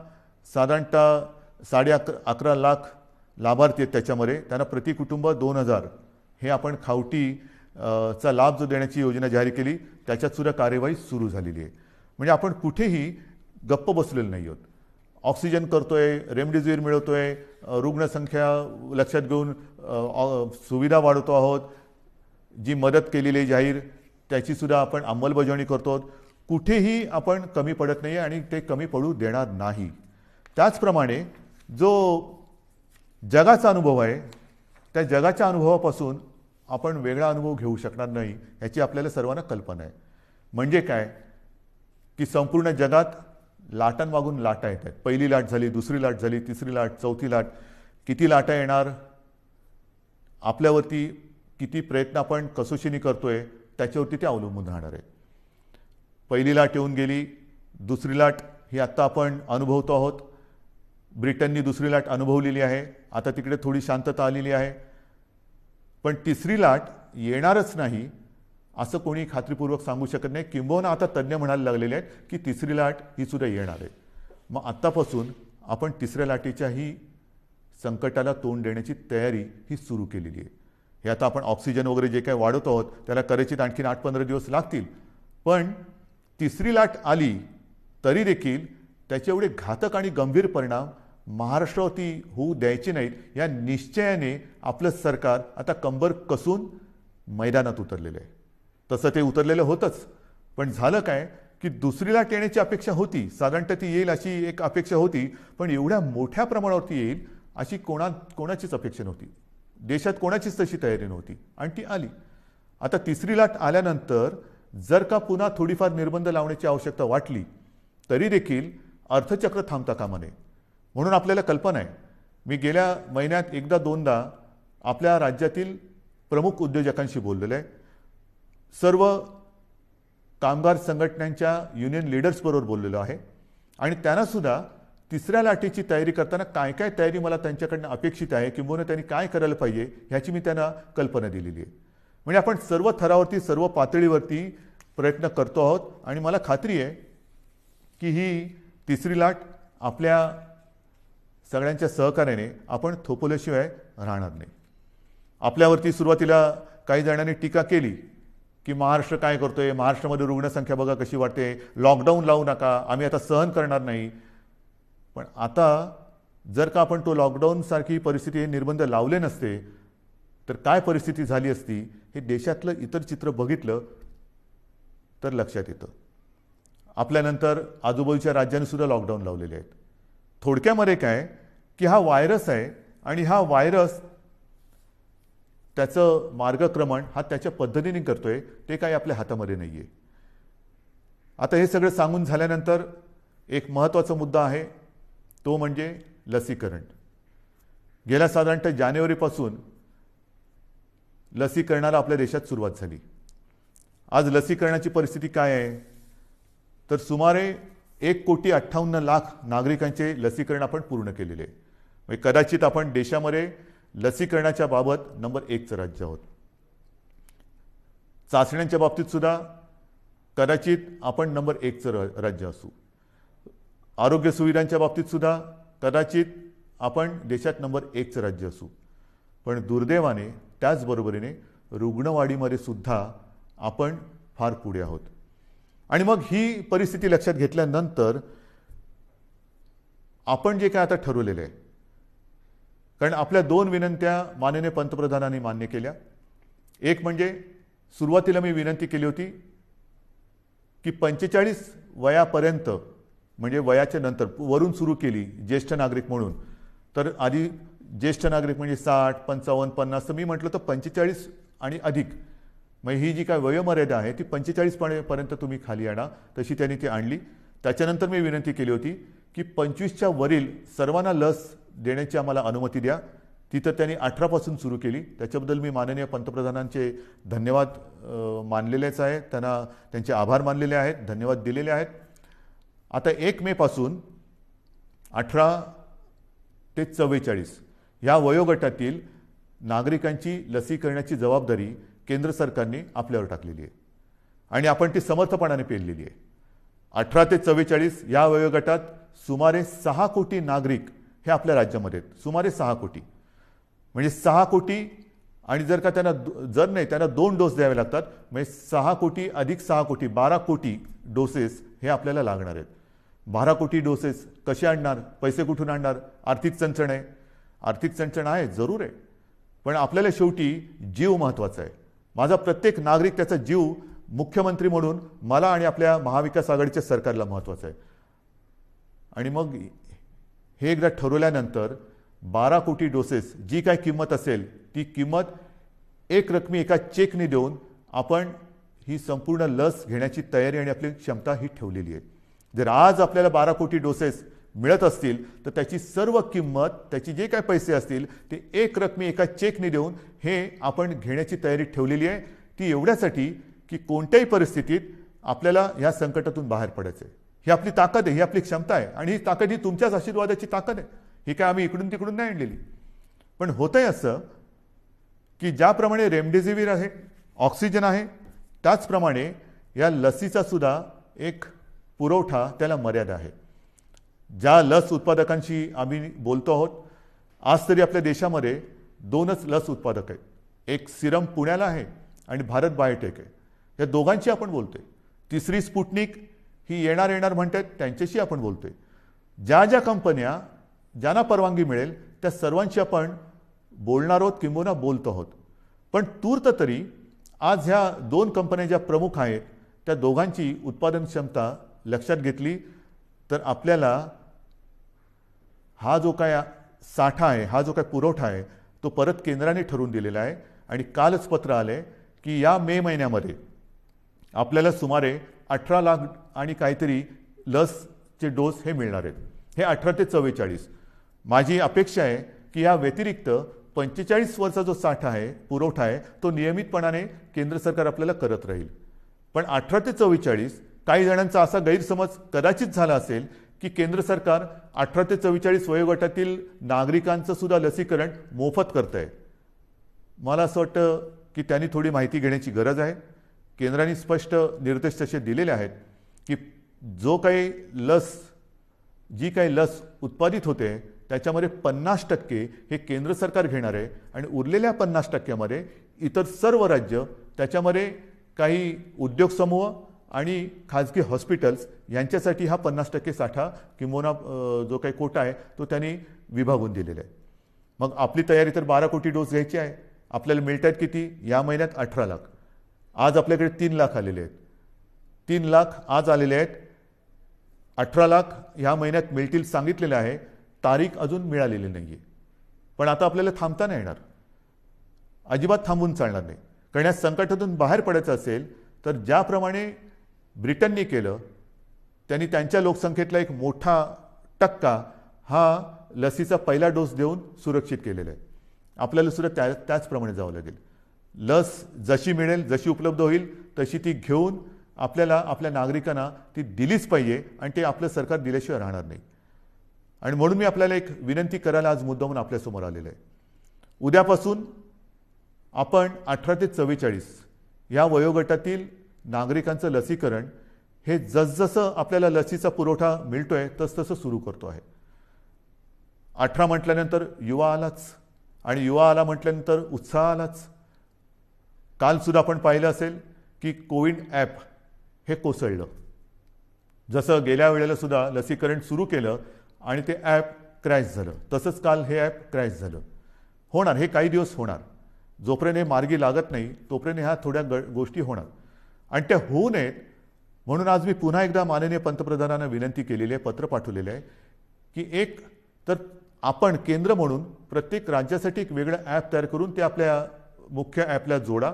साधारणतः 11.5 लाख लाभार्थी आहेत. त्याच्यामध्ये त्यांना प्रति कुटुंब 2,000 हे आपण खावटी चा लाभ जो देण्याची योजना जाहीर केली, त्याच्यात सुद्धा कार्यवाही सुरू झालेली आहे. म्हणजे आपण कुठेही गप्प बसलेलो नाही आहोत. ऑक्सिजन करतोय, रेमडेसिवीर मिळवतोय, रुग्णसंख्या लक्षात घेऊन सुविधा वाढवतो आहोत. जी मदत केलेली जाहीर त्याची सुद्धा आपण अंमलबजावणी करतो. कुठेही आपण कमी पडत नाही आणि ते कमी पडू देणार नाही. त्याचप्रमाणे जो जगाचा अनुभव आहे, त्या जगाच्या अनुभवापासून आपण वेगळा अनुभव घेऊ शकणार नाही याची आपल्याला सर्वांना कल्पना आहे. म्हणजे काय की संपूर्ण जगात लाटांमागून लाटा येत आहेत. पहिली लाट झाली, दुसरी लाट झाली, तिसरी लाट, चौथी लाट. किती लाटा येणार, आपल्यावरती किती प्रयत्न आपण कसोशीने करतोय त्याच्यावरती ते अवलंबून राहणार आहे. पहिली लाट येऊन गेली, दुसरी लाट ही आत्ता आपण अनुभवतो आहोत. ब्रिटननी दुसरी लाट अनुभवलेली आहे, आता तिकडे थोडी शांतता आलेली आहे. पण तिसरी लाट येणारच नाही असं कोणी खात्रीपूर्वक सांगू शकत नाही. किंबहुना आता तज्ज्ञ म्हणायला लागलेले आहेत की तिसरी लाट ही सुद्धा येणार आहे. मग आत्तापासून आपण तिसऱ्या लाटेच्याही संकटाला तोंड देण्याची तयारी ही सुरू केलेली आहे. हे आता आपण ऑक्सिजन वगैरे जे काही वाढवत आहोत त्याला कदाचित आणखीन 8-15 दिवस लागतील, पण तिसरी लाट आली तरी देखील त्याचे एवढे घातक आणि गंभीर परिणाम महाराष्ट्रावरती होऊ द्यायचे नाहीत या निश्चयाने आपलं सरकार आता कंबर कसून मैदानात उतरलेलं आहे. तसं ते उतरलेलं होतंच, पण झालं काय की दुसरी लाट येण्याची अपेक्षा होती, साधारणतः ती येईल अशी एक अपेक्षा होती, पण एवढ्या मोठ्या प्रमाणावरती येईल अशी कोणाचीच अपेक्षा नव्हती. देशात कोणाचीच तशी तयारी नव्हती आणि ती आली. आता तिसरी लाट आल्यानंतर जर का पुन्हा थोडीफार निर्बंध लावण्याची आवश्यकता वाटली तरी देखील अर्थचक्र थांबता कामा नये. म्हणून आपल्याला कल्पना आहे, मी गेल्या महिन्यात एकदा दोनदा आपल्या राज्यातील प्रमुख उद्योजकांशी बोललेलो आहे. सर्व कामगार संघटनांच्या युनियन लीडर्सबरोबर बोललेलो आहे आणि त्यांना सुद्धा तिसऱ्या लाटेची तयारी करताना काय काय तयारी मला त्यांच्याकडनं अपेक्षित आहे किंवा त्यांनी काय करायला पाहिजे ह्याची मी त्यांना कल्पना दिलेली आहे. म्हणजे आपण सर्व थरावरती सर्व पातळीवरती प्रयत्न करतो आहोत आणि मला खात्री आहे की ही तिसरी लाट आपल्या सगळ्यांच्या सहकार्याने आपण थोपवल्याशिवाय राहणार नाही. आपल्यावरती सुरुवातीला काही जणांनी टीका केली की महाराष्ट्र काय करतोय, महाराष्ट्रामध्ये रुग्णसंख्या बघा कशी वाढते, लॉकडाऊन लावू नका, आम्ही आता सहन करणार नाही. पण आता जर का आपण तो लॉकडाऊन सारखी परिस्थिती, हे निर्बंध लावले नसते तर काय परिस्थिती झाली असती हे देशातलं इतर चित्र बघितलं तर लक्षात येतं. आपल्यानंतर आजूबाजूच्या राज्यांनी सुद्धा लॉकडाऊन लावलेले आहेत. थोडक्यामध्ये काय की हा व्हायरस आहे आणि हा व्हायरस त्याचं मार्गक्रमण हा त्याच्या पद्धतीने करतोय, ते काही आपल्या हातामध्ये नाहीये. आता हे सगळं सांगून झाल्यानंतर एक महत्त्वाचा मुद्दा आहे, तो म्हणजे लसीकरण. गेल्या साधारणतः जानेवारीपासून लसीकरणाला आपल्या देशात सुरुवात झाली. आज लसीकरणाची परिस्थिती काय आहे तर सुमारे 1,58,00,000 नागरिकांचे लसीकरण आपण पूर्ण केलेले आहे. म्हणजे कदाचित आपण देशामध्ये लसीकरणाच्या बाबत नंबर 1चं राज्य आहोत. चाचण्यांच्या बाबतीत सुद्धा कदाचित आपण नंबर 1चं राज्य असू. आरोग्य सुविधांच्या बाबतीत सुद्धा कदाचित आपण देशात नंबर 1चं राज्य असू. पण दुर्दैवाने त्याचबरोबरीने रुग्णवाढीमध्ये सुद्धा आपण फार पुढे आहोत. आणि मग ही परिस्थिती लक्षात घेतल्यानंतर आपण जे काय आता ठरवलेलं आहे, कारण आपल्या 2 विनंत्या माननीय पंतप्रधानांनी मान्य केल्या. एक म्हणजे सुरुवातीला मी विनंती केली होती की 45 वयापर्यंत, म्हणजे वयाच्या नंतर वरून सुरू केली ज्येष्ठ नागरिक म्हणून, तर आधी ज्येष्ठ नागरिक म्हणजे 60, 55, 50, तर मी म्हटलं तर 45 आणि अधिक, म्हणजे ही जी काय वयोमर्यादा आहे ती 45 पर्यंत तुम्ही खाली आणा. तशी त्यांनी ती आणली. त्याच्यानंतर मी विनंती केली होती की 25च्या वरील सर्वांना लस देण्याची आम्हाला अनुमती द्या. ती तर त्यांनी 18 सुरू केली. त्याच्याबद्दल मी माननीय पंतप्रधानांचे धन्यवाद मानलेलेच आहे, त्यांना त्यांचे आभार मानलेले आहेत, धन्यवाद दिलेले आहेत. आता 1 मे पासून 18 ते 44 या वयोगटातील नागरिकांची लसीकरणाची जबाबदारी केंद्र सरकारने आपल्यावर टाकलेली आहे आणि आपण ती समर्थपणाने पेललेली आहे. 18 ते 44 या वयोगटात सुमारे 6 कोटी नागरिक हे आपल्या राज्यामध्ये आहेत. सुमारे 6 कोटी, म्हणजे 6 कोटी, आणि जर का त्यांना त्यांना 2 डोस द्यावे लागतात, म्हणजे 6 कोटी अधिक 6 कोटी 12 कोटी डोसेस हे आपल्याला लागणार आहेत. 12 कोटी डोसेस कसे आणणार, पैसे कुठून आणणार? आर्थिक चणचण आहे. आर्थिक चणचण आहे, जरूर आहे, पण आपल्याला शेवटी जीव महत्त्वाचा आहे. माझा प्रत्येक नागरिक, त्याचा जीव मुख्यमंत्री म्हणून मला आणि आपल्या महाविकास आघाडीच्या सरकारला महत्त्वाचं आहे. आणि मग हे एकदा ठरवल्यानंतर 12 कोटी डोसेस जी काय किंमत असेल ती किंमत एक रकमी एका चेकने देऊन आपण ही संपूर्ण लस घेण्याची तयारी आणि आपली क्षमता ही ठेवलेली आहे. जर आज आपल्याला 12 कोटी डोसेस मिळत असतील तर त्याची सर्व किंमत, त्याची जे काय पैसे असतील ते एक रकमी एका चेकने देऊन हे आपण घेण्याची तयारी ठेवलेली आहे. ती एवढ्यासाठी की कोणत्याही परिस्थितीत आपल्याला ह्या संकटातून बाहेर पडायचं आहे. ही आपली ताकद आहे, ही आपली क्षमता आहे आणि ही ताकद ही तुमच्याच आशीर्वादाची ताकद आहे. ही काय आम्ही इकडून तिकडून नाही आणलेली. पण होतंय असं की ज्याप्रमाणे रेमडेसिवीर आहे, ऑक्सिजन आहे, त्याचप्रमाणे या लसीचा सुद्धा एक पुरवठा त्याला मर्यादा आहे. ज्या लस उत्पादकांशी आम्ही बोलतो आहोत, आज तरी आपल्या देशामध्ये 2च लस उत्पादक आहेत. एक सिरम पुण्याला आहे आणि भारत बायोटेक आहे. या दोघांशी आपण बोलतोय. तिसरी स्पुटनिक ही येणार म्हणतात, त्यांच्याशी आपण बोलतोय. ज्या ज्या कंपन्या ज्यांना परवानगी मिळेल त्या सर्वांशी आपण बोलणार आहोत किंबहुना बोलतो आहोत. पण तूर्त तरी आज ह्या 2 कंपन्या ज्या प्रमुख आहेत त्या दोघांची उत्पादन क्षमता लक्षात घेतली तर आपल्याला हा जो काय साठा आहे, हा जो काय पुरवठा आहे तो परत केंद्राने ठरवून दिलेला आहे. आणि कालच पत्र आले की या मे महिन्यामध्ये आपल्याला सुमारे 18 लाख आणि काहीतरी लसचे डोस हे मिळणार आहेत. हे 18 ते 44. माझी अपेक्षा आहे की या व्यतिरिक्त 45 वर्षाचा जो साठा आहे, पुरवठा आहे, तो नियमितपणाने केंद्र सरकार आपल्याला करत राहील. पण 18 ते 44 काही जणांचा असा गैरसमज कदाचित झाला असेल की केंद्र सरकार 18 ते 44 वयोगटातील नागरिकांचं सुद्धा लसीकरण मोफत करत आहे. मला असं वाटतं की त्यांनी थोडी माहिती घेण्याची गरज आहे. केंद्राने स्पष्ट निर्देश तसे दिलेले आहेत की जी काही लस उत्पादित होते त्याच्यामध्ये 50% हे केंद्र सरकार घेणार आहे आणि उरलेल्या 50%मध्ये इतर सर्व राज्य, त्याच्यामध्ये काही उद्योग समूह आणि खाजगी हॉस्पिटल्स यांच्यासाठी हा 50% साठा किंवा जो काही कोटा आहे तो त्यांनी विभागून दिलेला आहे. मग आपली तयारी तर 12 कोटी डोस घ्यायची आहे. आपल्याला मिळतात किती? या महिन्यात 18 लाख. आज आपल्याकडे 3 लाख आलेले आहेत. 3 लाख आज आलेले आहेत. 18 लाख ह्या महिन्यात मिळतील सांगितलेलं आहे. तारीख अजून मिळालेली नाही आहे. पण आता आपल्याला थांबता नाही येणार, अजिबात थांबून चालणार नाही. कारण या संकटातून बाहेर पडायचं असेल तर ज्याप्रमाणे ब्रिटनने केलं, त्यांनी त्यांच्या लोकसंख्येतला एक मोठा टक्का हा लसीचा पहिला डोस देऊन सुरक्षित केलेला आहे. आपल्याला सुद्धा त्याचप्रमाणे जावं लागेल. लस जशी मिळेल, जशी उपलब्ध होईल तशी ती घेऊन आपल्याला आपल्या नागरिकांना ती दिलीच पाहिजे आणि ते आपलं सरकार दिल्याशिवाय राहणार नाही. आणि म्हणून मी आपल्याला एक विनंती करायला आज मुद्दामून आपल्यासमोर आलेलं आहे. उद्यापासून आपण 18 ते 44 या वयोगटातील नागरिकांचं लसीकरण हे जसजसं आपल्याला लसीचा पुरवठा मिळतोय तसतसं सुरू करतो आहे. 18 म्हटल्यानंतर युवा आलाच आणि युवा आला म्हटल्यानंतर उत्साह आलाच. काल सुद्धा आपण पाहिलं असेल की कोविन ॲप हे कोसळलं. जसं गेल्या वेळेला सुद्धा लसीकरण सुरू केलं आणि ते ॲप क्रॅश झालं, तसंच काल हे ॲप क्रॅश झालं. होणार, हे काही दिवस होणार. जोपर्यंत हे मार्गी लागत नाही तोपर्यंत ह्या थोड्या गोष्टी होणार आणि त्या होऊ नयेत म्हणून आज मी पुन्हा एकदा माननीय पंतप्रधानांना विनंती केलेली आहे, पत्र पाठवलेलं आहे की एक तर आपण केंद्र म्हणून प्रत्येक राज्यासाठी एक वेगळं ॲप तयार करून ते आपल्या मुख्य ॲपला जोडा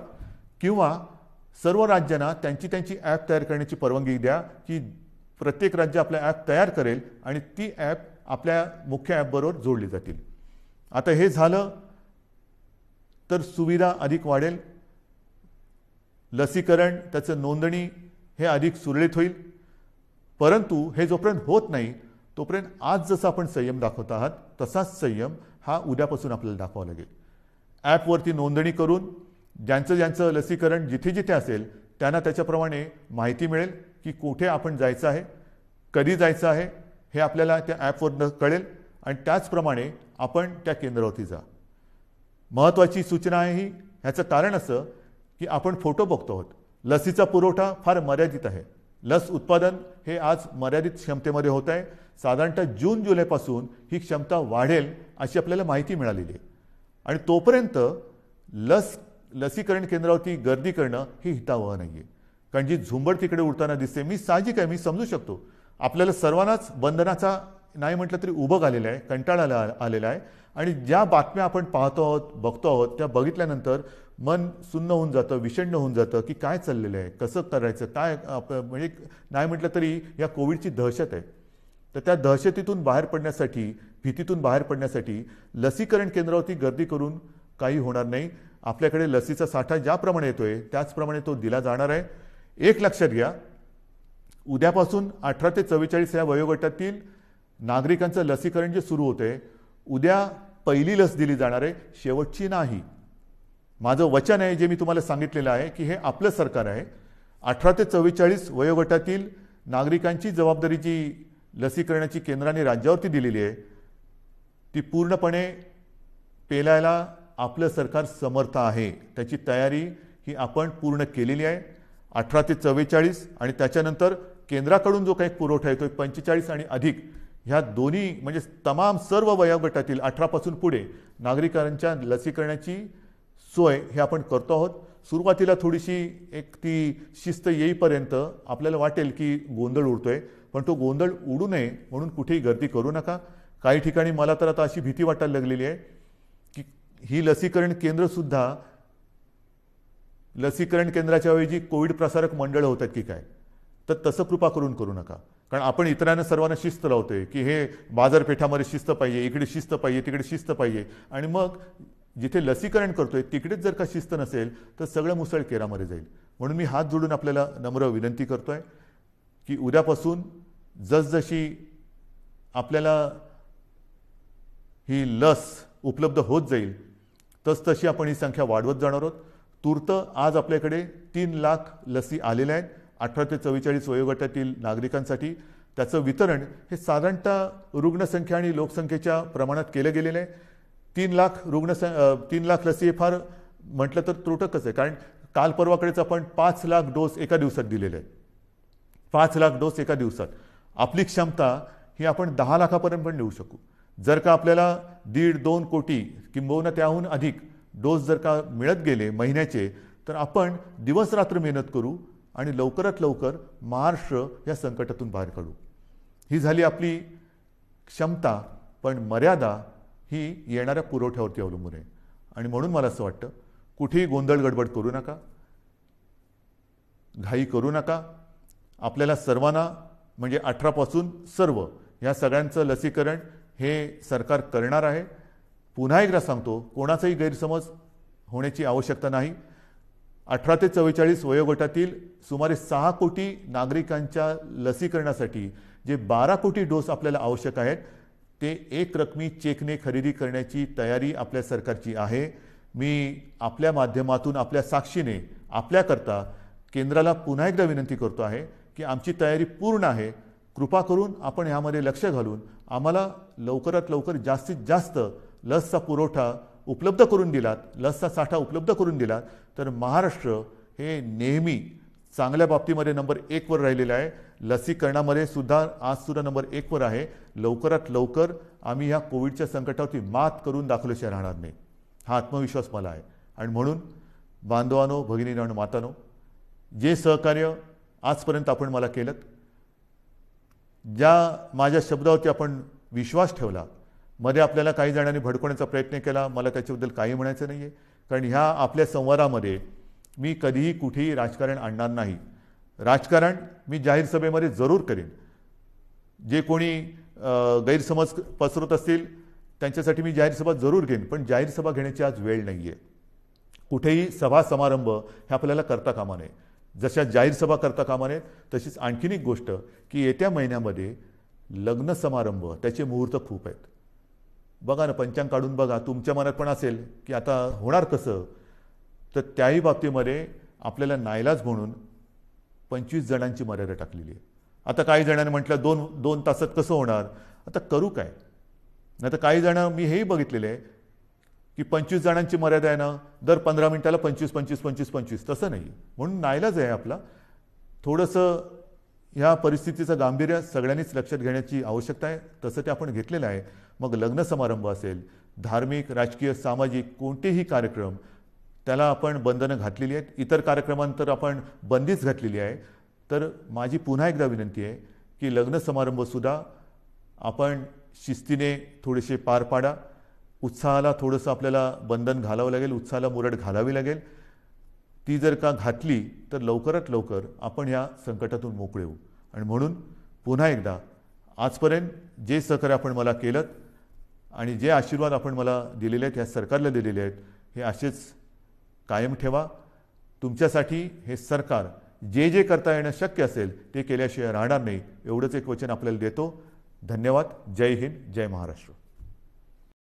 किंवा सर्व राज्यांना त्यांची ॲप तयार करण्याची परवानगी द्या की प्रत्येक राज्य आपला ॲप तयार करेल आणि ती ॲप आपल्या मुख्य ॲपबरोबर जोडली जातील. आता हे झालं तर सुविधा अधिक वाढेल, लसीकरण त्याचं नोंदणी हे अधिक सुरळीत होईल. परंतु हे जोपर्यंत होत नाही तोपर्यंत आज जसं आपण संयम दाखवत आहात तसाच संयम हा उद्यापासून आपल्याला दाखवावा लागेल. ॲपवरती नोंदणी करून ज्यांचं लसीकरण जिथे जिथे असेल त्यांना त्याच्याप्रमाणे माहिती मिळेल की कुठे आपण जायचं आहे, कधी जायचं आहे हे आपल्याला त्या ॲपवरनं कळेल आणि त्याचप्रमाणे आपण त्या केंद्रावरती जा. महत्त्वाची सूचना आहे ही. ह्याचं कारण असं की आपण फोटो बघतो आहोत. लसीचा पुरवठा फार मर्यादित आहे. लस उत्पादन हे आज मर्यादित क्षमतेमध्ये होत आहे. साधारणतः जून जुलैपासून ही क्षमता वाढेल अशी आपल्याला माहिती मिळालेली आहे आणि तोपर्यंत लसीकरण केंद्रावरती गर्दी करणं ही हितावह नाही आहे. कारण जी झुंबड तिकडे उडताना दिसते, मी साहजिक आहे, मी समजू शकतो. आपल्याला सर्वांनाच बंधनाचा नाही म्हटलं तरी उभं आलेलं आहे, कंटाळा आलेला आहे आणि ज्या बातम्या आपण पाहतो आहोत, बघतो आहोत, त्या बघितल्यानंतर मन सुन्न होऊन जातं, विषण्ण होऊन जातं की काय चाललेलं आहे, कसं करायचं, काय म्हणजे नाही म्हटलं तरी या कोविडची दहशत आहे. तर त्या दहशतीतून बाहेर पडण्यासाठी, भीतीतून बाहेर पडण्यासाठी लसीकरण केंद्रावरती गर्दी करून काही होणार नाही. आपल्याकडे लसीचा साठा ज्याप्रमाणे येतोय त्याचप्रमाणे तो दिला जाणार आहे. एक लक्षात घ्या, उद्यापासून 18 ते 44 या वयोगटातील नागरिकांचं लसीकरण जे सुरू होते, उद्या पहिली लस दिली जाणार आहे, शेवटची नाही. माझं वचन आहे जे मी तुम्हाला सांगितलेलं आहे की हे आपलं सरकार आहे. 18 ते 44 वयोगटातील नागरिकांची जबाबदारी जी लसीकरणाची केंद्राने राज्यावरती दिलेली आहे ती पूर्णपणे पेलायला आपलं सरकार समर्थ आहे. त्याची तयारी ही आपण पूर्ण केलेली आहे. 18 ते 44 आणि त्याच्यानंतर केंद्राकडून जो काही पुरवठा येतोय 45 आणि अधिक, ह्या दोन्ही म्हणजे तमाम सर्व वयोगटातील 18 पासून पुढे नागरिकांच्या लसीकरणाची सोय हे आपण करतो आहोत. सुरुवातीला थोडीशी एक ती शिस्त येईपर्यंत आपल्याला वाटेल की गोंधळ उडतोय, पण तो गोंधळ उडू नये म्हणून कुठेही गर्दी करू नका. काही ठिकाणी मला तर आता अशी भीती वाटायला लागलेली आहे की ही लसीकरण केंद्रसुद्धा लसीकरण केंद्राच्या ऐवजी कोविड प्रसारक मंडळ होतात की काय. तर तसं कृपा करून करू नका. कारण आपण इतरांना सर्वांना शिस्त लावतोय की हे बाजारपेठामध्ये शिस्त पाहिजे, इकडे शिस्त पाहिजे, तिकडे शिस्त पाहिजे, आणि मग जिथे लसीकरण करतोय तिकडेच जर का शिस्त नसेल तर सगळं मुसळ केरामध्ये जाईल. म्हणून मी हात जोडून आपल्याला नम्र विनंती करतोय की उद्यापासून जसजशी आपल्याला ही लस उपलब्ध होत जाईल तसतशी आपण ही संख्या वाढवत जाणार आहोत. तूर्त आज आपल्याकडे 3 लाख लसी आलेल्या आहेत 18 ते 44 वयोगटातील नागरिकांसाठी. त्याचं वितरण हे साधारणतः रुग्णसंख्या आणि लोकसंख्येच्या प्रमाणात केलं गेलेलं आहे. 3 लाख लसी हे फार म्हटलं तर त्रुटकच आहे, कारण काल परवाकडेच आपण 5 लाख डोस एका दिवसात दिलेले आहेत. 5 लाख डोस एका दिवसात. आपली क्षमता ही आपण 10 लाखापर्यंत पण नेऊ शकू. जर का आपल्याला 1.5-2 कोटी किंबहुना त्याहून अधिक डोस जर का मिळत गेले महिन्याचे, तर आपण दिवस रात्र मेहनत करू आणि लवकरात लवकर महाराष्ट्र या संकटातून बाहेर काढू. ही झाली आपली क्षमता, पण मर्यादा ही येणाऱ्या पुरवठ्यावरती अवलंबून आहे. आणि म्हणून मला असं वाटतं कुठेही गोंधळ गडबड करू नका, घाई करू नका. आपल्याला सर्वांना म्हणजे 18 पासून सर्व या सगळ्यांचं लसीकरण हे सरकार करणार आहे. पुन्हा एकदा सांगतो, कोणाचाही गैरसमज होण्याची आवश्यकता नाही. 18 ते 44 वयोगटातील सुमारे 6 कोटी नागरिकांच्या लसीकरणासाठी जे 12 कोटी डोस आपल्याला आवश्यक आहेत ते एक रकमी चेकने खरेदी करण्याची तयारी आपल्या सरकारची आहे. मी आपल्या माध्यमातून आपल्या साक्षीने आपल्याकरता केंद्राला पुन्हा एकदा विनंती करतो आहे की आमची तयारी पूर्ण आहे. कृपा करून आपण ह्यामध्ये लक्ष घालून आम्हाला लवकरात लवकर जास्तीत जास्त लसचा पुरवठा उपलब्ध करून दिलात, लसचा साठा उपलब्ध करून दिलात, तर महाराष्ट्र हे नेहमी चांगल्या बाबतीमध्ये नंबर 1 वर राहिलेलं आहे. लसीकरणामध्ये सुद्धा आजसुद्धा नंबर 1 वर आहे. लवकरात लवकर आम्ही ह्या कोविडच्या संकटावरती मात करून दाखवल्याशिवाय राहणार नाही, हा आत्मविश्वास मला आहे. आणि म्हणून बांधवांनो, भगिनींनो आणि मातांनो, जे सहकार्य आजपर्यंत आपण मला केलं, ज्या माझ्या शब्दावरती आपण विश्वास ठेवला, मध्ये आपल्याला काही जणांनी भडकवण्याचा प्रयत्न केला, मला त्याच्याबद्दल काही म्हणायचं नाही आहे. कारण ह्या आपल्या संवादामध्ये मी कधीही कुठेही राजकारण आणणार नाही. राजकारण मी जाहीर सभेमध्ये जरूर करेन. जे कोणी गैरसमज पसरवत असतील त्यांच्यासाठी मी जाहीर सभा जरूर घेईन, पण जाहीर सभा घेण्याची आज वेळ नाही आहे. कुठेही सभा समारंभ हे आपल्याला करता कामा नये. जशा जाहीर सभा करता कामा नये, तशीच आणखीन एक गोष्ट की येत्या महिन्यामध्ये लग्न समारंभ त्याचे मुहूर्त खूप आहेत. बघा ना, पंचांग काढून बघा, तुमच्या मनात पण असेल की आता होणार कसं, तर त्याही बाबतीमध्ये आपल्याला नाईलाज म्हणून 25 जणांची मर्यादा टाकलेली आहे. आता काही जणांनी म्हटलं 2 तासात कसं होणार, आता करू काय. नाही तर काही जण मी हेही बघितलेले आहे की 25 जणांची मर्यादा आहे ना, दर 15 मिनिटाला 25. तसं नाही. म्हणून नाईलाज आहे आपला. थोडंसं ह्या परिस्थितीचं गांभीर्य सगळ्यांनीच लक्षात घेण्याची आवश्यकता आहे. तसं ते आपण घेतलेलं आहे. मग लग्न समारंभ असेल, धार्मिक, राजकीय, सामाजिक कोणतेही कार्यक्रम, त्याला आपण बंधनं घातलेली आहेत. इतर कार्यक्रमांतर आपण बंदीच घातलेली आहे. तर माझी पुन्हा एकदा विनंती आहे की लग्न समारंभसुद्धा आपण शिस्तीने थोडेसे पार पाडा. उत्साहाला थोडंसं आपल्याला बंधन घालावं लागेल, उत्साहाला मुरड घालावी लागेल. ती जर का घातली तर लवकरात लवकर आपण या संकटातून मोकळे होऊ. आणि म्हणून पुन्हा एकदा आजपर्यंत जे सहकार्य आपण मला केलं आणि जे आशीर्वाद आपण मला दिलेले आहेत, या सरकारला दिलेले आहेत, हे असेच कायम ठेवा. तुमच्यासाठी हे सरकार जे जे करता येणं शक्य असेल ते केल्याशिवाय राहणार नाही एवढंच एक वचन आपल्याला देतो. धन्यवाद. जय हिंद, जय महाराष्ट्र.